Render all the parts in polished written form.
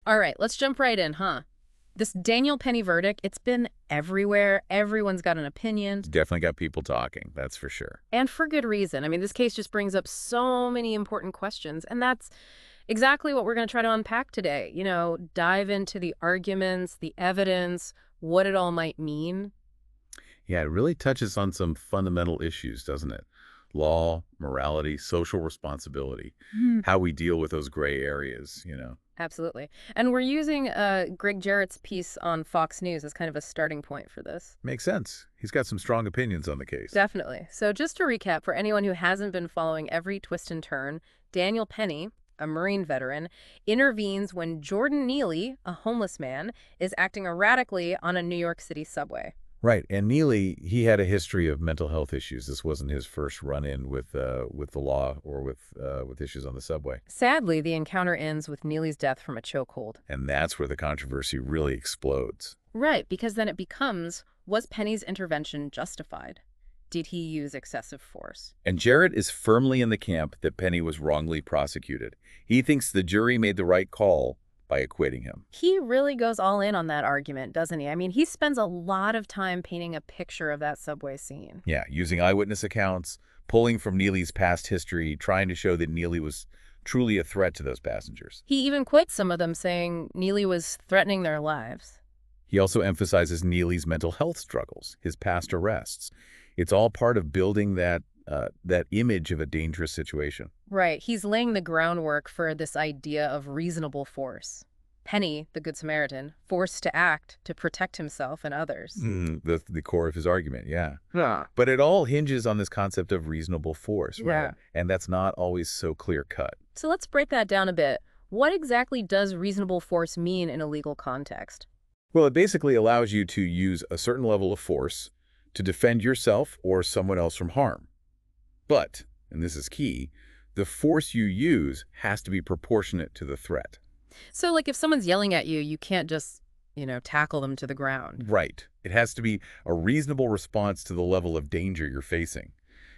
All right, let's jump right in, huh? This Daniel Penny verdict, it's been everywhere. Everyone's got an opinion, Definitely got people talking, that's for sure. and for good reason. I mean, this case just brings up so many important questions, and that's exactly what we're going to try to unpack today. Dive into the arguments, the evidence, what it all might mean. Yeah, it really touches on some fundamental issues, doesn't it? Law, morality, social responsibility, how we deal with those gray areas. Absolutely. And we're using Greg Jarrett's piece on Fox News as kind of a starting point for this. Makes sense. He's got some strong opinions on the case. Definitely. So just to recap, for anyone who hasn't been following every twist and turn, Daniel Penny, a Marine veteran, intervenes when Jordan Neely, a homeless man, is acting erratically on a New York City subway. Right, and Neely, he had a history of mental health issues. This wasn't his first run-in with the law or with issues on the subway. Sadly, the encounter ends with Neely's death from a chokehold. And that's where the controversy really explodes. Right, because then it becomes, was Penny's intervention justified? Did he use excessive force? And Jarrett is firmly in the camp that Penny was wrongly prosecuted. He thinks the jury made the right call by acquitting him. He really goes all in on that argument, doesn't he? I mean, he spends a lot of time painting a picture of that subway scene. Yeah, using eyewitness accounts, pulling from Neely's past history, trying to show that Neely was truly a threat to those passengers. He even quotes some of them saying Neely was threatening their lives. He also emphasizes Neely's mental health struggles, his past arrests. It's all part of building that image of a dangerous situation. Right, he's laying the groundwork for this idea of reasonable force. Penny, the Good Samaritan, forced to act to protect himself and others. The core of his argument, yeah. Yeah. But it all hinges on this concept of reasonable force, right? Yeah. And that's not always so clear-cut. So let's break that down a bit. What exactly does reasonable force mean in a legal context? Well, it basically allows you to use a certain level of force to defend yourself or someone else from harm. But, and this is key, the force you use has to be proportionate to the threat. So, like, if someone's yelling at you, you can't just, tackle them to the ground. Right. It has to be a reasonable response to the level of danger you're facing.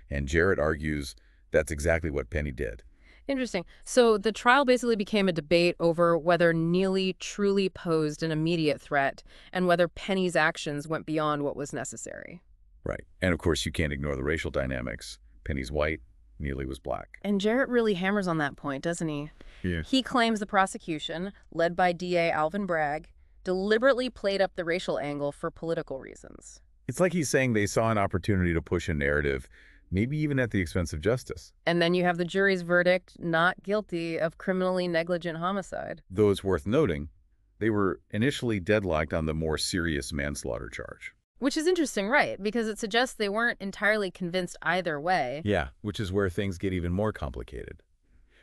And Jarrett argues that's exactly what Penny did. Interesting. So the trial basically became a debate over whether Neely truly posed an immediate threat and whether Penny's actions went beyond what was necessary. Right. And of course, you can't ignore the racial dynamics. Penny's white, Neely was black. And Jarrett really hammers on that point, doesn't he? Yeah. He claims the prosecution, led by DA Alvin Bragg, deliberately played up the racial angle for political reasons. It's like he's saying they saw an opportunity to push a narrative, maybe even at the expense of justice. And then you have the jury's verdict, not guilty of criminally negligent homicide. Though it's worth noting, they were initially deadlocked on the more serious manslaughter charge. Which is interesting, right? Because it suggests they weren't entirely convinced either way. Yeah, which is where things get even more complicated.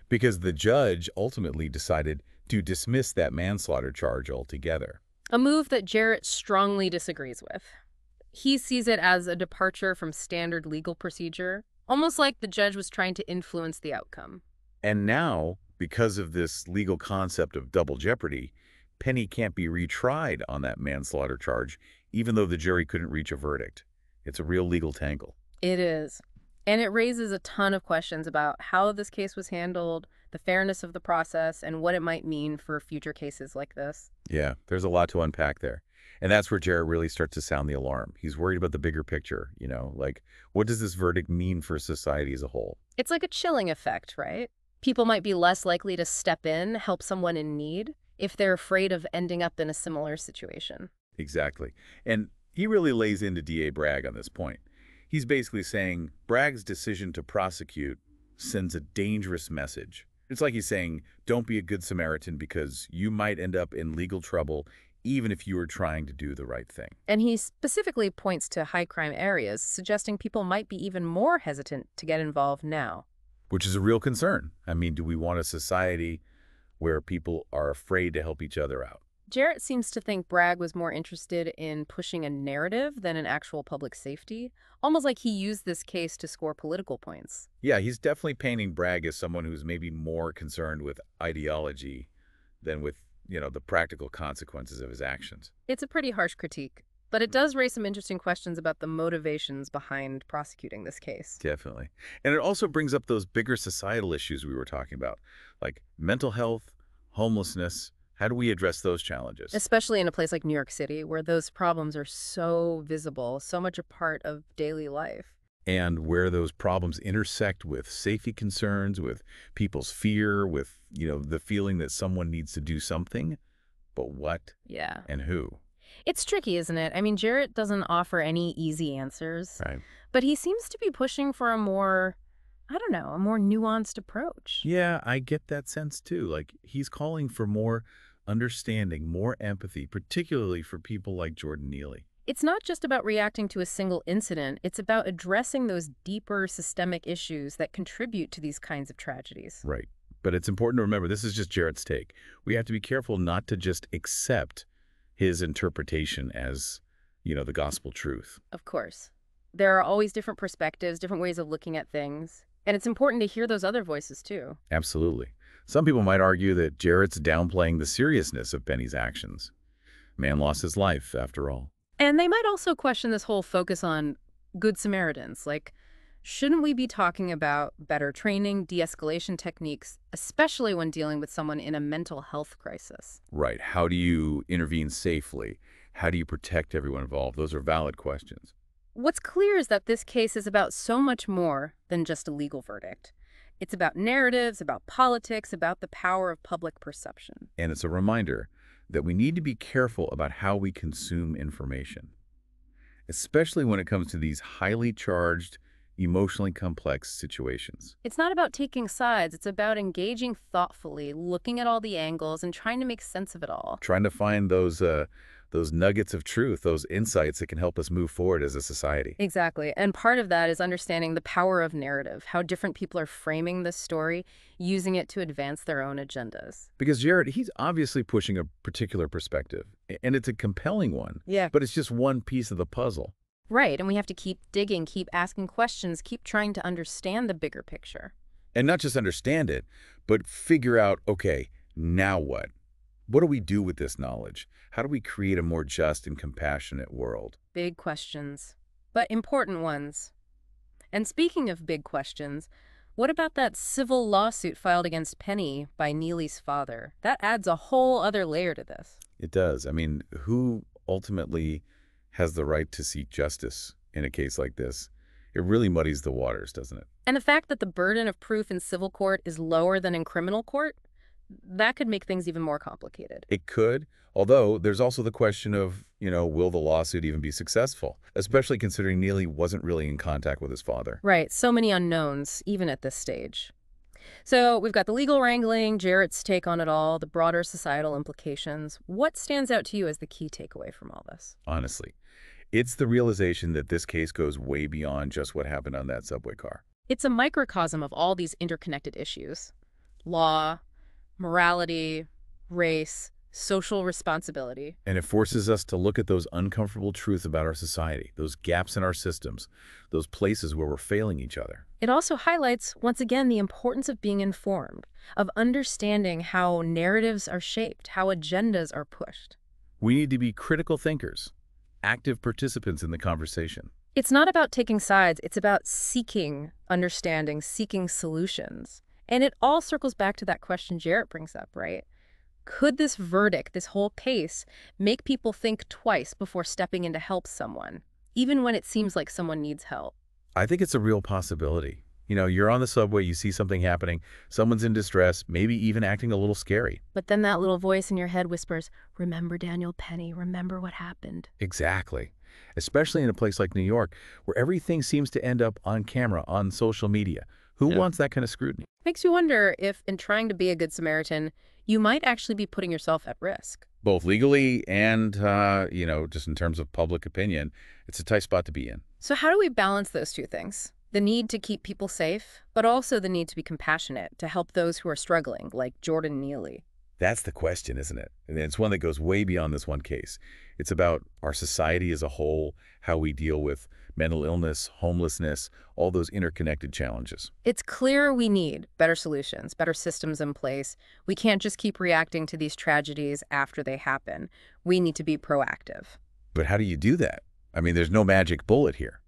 Because the judge ultimately decided to dismiss that manslaughter charge altogether. A move that Jarrett strongly disagrees with. He sees it as a departure from standard legal procedure, almost like the judge was trying to influence the outcome. And now, because of this legal concept of double jeopardy, Penny can't be retried on that manslaughter charge, even though the jury couldn't reach a verdict. It's a real legal tangle. It is. And it raises a ton of questions about how this case was handled, the fairness of the process, and what it might mean for future cases like this. Yeah, there's a lot to unpack there. And that's where Jarrett really starts to sound the alarm. He's worried about the bigger picture, like what does this verdict mean for society as a whole? It's like a chilling effect, right? People might be less likely to step in, help someone in need, if they're afraid of ending up in a similar situation. Exactly. And he really lays into DA Bragg on this point. He's basically saying Bragg's decision to prosecute sends a dangerous message. It's like he's saying, don't be a good Samaritan because you might end up in legal trouble even if you were trying to do the right thing. And he specifically points to high crime areas, suggesting people might be even more hesitant to get involved now. Which is a real concern. I mean, do we want a society where people are afraid to help each other out? Jarrett seems to think Bragg was more interested in pushing a narrative than in actual public safety, almost like he used this case to score political points. Yeah, he's definitely painting Bragg as someone who's maybe more concerned with ideology than with, the practical consequences of his actions. It's a pretty harsh critique, but it does raise some interesting questions about the motivations behind prosecuting this case. Definitely. And it also brings up those bigger societal issues we were talking about, like mental health, homelessness, How do we address those challenges? Especially in a place like New York City, where those problems are so visible, so much a part of daily life. And where those problems intersect with safety concerns, with people's fear, with, the feeling that someone needs to do something, but what Yeah. and who? It's tricky, isn't it? I mean, Jarrett doesn't offer any easy answers, Right. but he seems to be pushing for a more, I don't know, a more nuanced approach. Yeah, I get that sense too. Like he's calling for more understanding, more empathy, particularly for people like Jordan Neely. It's not just about reacting to a single incident, it's about addressing those deeper systemic issues that contribute to these kinds of tragedies. Right. But it's important to remember this is just Jarrett's take. We have to be careful not to just accept his interpretation as, the gospel truth. Of course. There are always different perspectives, different ways of looking at things, and it's important to hear those other voices too. Absolutely. Some people might argue that Jarrett's downplaying the seriousness of Benny's actions. Man lost his life, after all. And they might also question this whole focus on good Samaritans. Like, shouldn't we be talking about better training, de-escalation techniques, especially when dealing with someone in a mental health crisis? Right. How do you intervene safely? How do you protect everyone involved? Those are valid questions. What's clear is that this case is about so much more than just a legal verdict. It's about narratives, about politics, about the power of public perception. And it's a reminder that we need to be careful about how we consume information, especially when it comes to these highly charged, emotionally complex situations. It's not about taking sides, it's about engaging thoughtfully, looking at all the angles, and trying to make sense of it all. Trying to find those nuggets of truth, those insights that can help us move forward as a society. Exactly. And part of that is understanding the power of narrative, how different people are framing this story, using it to advance their own agendas. Because Jared, he's obviously pushing a particular perspective, and it's a compelling one, Yeah. but it's just one piece of the puzzle. Right. And we have to keep digging, keep asking questions, keep trying to understand the bigger picture. And not just understand it, but figure out, okay, now what? What do we do with this knowledge? How do we create a more just and compassionate world? Big questions, but important ones. And speaking of big questions, what about that civil lawsuit filed against Penny by Neely's father? That adds a whole other layer to this. It does. I mean, who ultimately has the right to seek justice in a case like this? It really muddies the waters, doesn't it? And the fact that the burden of proof in civil court is lower than in criminal court, that could make things even more complicated. It could, although there's also the question of, will the lawsuit even be successful? Especially considering Neely wasn't really in contact with his father. Right, so many unknowns, even at this stage. So we've got the legal wrangling, Jarrett's take on it all, the broader societal implications. What stands out to you as the key takeaway from all this? Honestly, it's the realization that this case goes way beyond just what happened on that subway car. It's a microcosm of all these interconnected issues. Law, morality, race, social responsibility. And it forces us to look at those uncomfortable truths about our society, those gaps in our systems, those places where we're failing each other. It also highlights, once again, the importance of being informed, of understanding how narratives are shaped, how agendas are pushed. We need to be critical thinkers, active participants in the conversation. It's not about taking sides, it's about seeking understanding, seeking solutions. And it all circles back to that question Jarrett brings up, right? Could this verdict, this whole case, make people think twice before stepping in to help someone, even when it seems like someone needs help? I think it's a real possibility. You're on the subway, you see something happening, someone's in distress, maybe even acting a little scary. But then that little voice in your head whispers, remember Daniel Penny, remember what happened. Exactly. Especially in a place like New York, where everything seems to end up on camera, on social media. Who wants that kind of scrutiny? Makes you wonder if, in trying to be a good Samaritan, you might actually be putting yourself at risk. Both legally and, just in terms of public opinion, it's a tight spot to be in. So how do we balance those two things? The need to keep people safe, but also the need to be compassionate, to help those who are struggling, like Jordan Neely. That's the question, isn't it? And it's one that goes way beyond this one case. It's about our society as a whole, how we deal with mental illness, homelessness, all those interconnected challenges. It's clear we need better solutions, better systems in place. We can't just keep reacting to these tragedies after they happen. We need to be proactive. But how do you do that? I mean, there's no magic bullet here.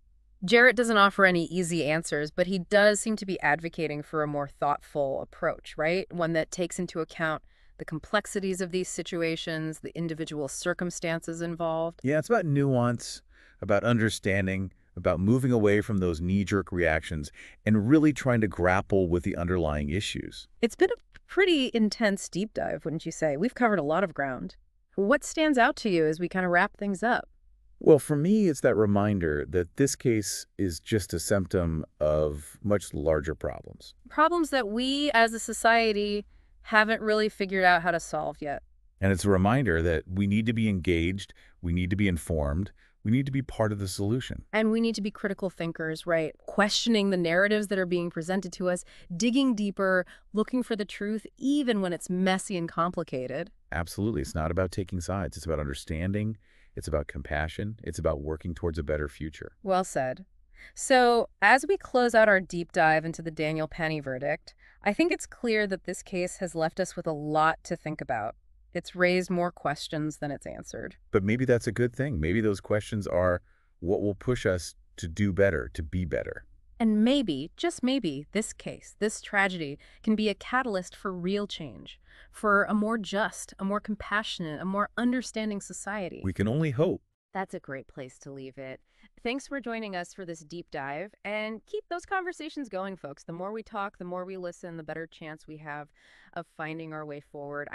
Jarrett doesn't offer any easy answers, but he does seem to be advocating for a more thoughtful approach, right? One that takes into account the complexities of these situations, the individual circumstances involved. Yeah, it's about nuance, about understanding, about moving away from those knee-jerk reactions and really trying to grapple with the underlying issues. It's been a pretty intense deep dive, wouldn't you say? We've covered a lot of ground. What stands out to you as we kind of wrap things up? Well, for me, it's that reminder that this case is just a symptom of much larger problems. Problems that we as a society haven't really figured out how to solve yet. And it's a reminder that we need to be engaged, we need to be informed, we need to be part of the solution. And we need to be critical thinkers, right? Questioning the narratives that are being presented to us, digging deeper, looking for the truth, even when it's messy and complicated. Absolutely. It's not about taking sides. It's about understanding. It's about compassion. It's about working towards a better future. Well said. So, as we close out our deep dive into the Daniel Penny verdict, I think it's clear that this case has left us with a lot to think about. It's raised more questions than it's answered. But maybe that's a good thing. Maybe those questions are what will push us to do better, to be better. And maybe, just maybe, this case, this tragedy, can be a catalyst for real change, for a more just, a more compassionate, a more understanding society. We can only hope. That's a great place to leave it. Thanks for joining us for this deep dive, and keep those conversations going, folks. The more we talk, the more we listen, the better chance we have of finding our way forward.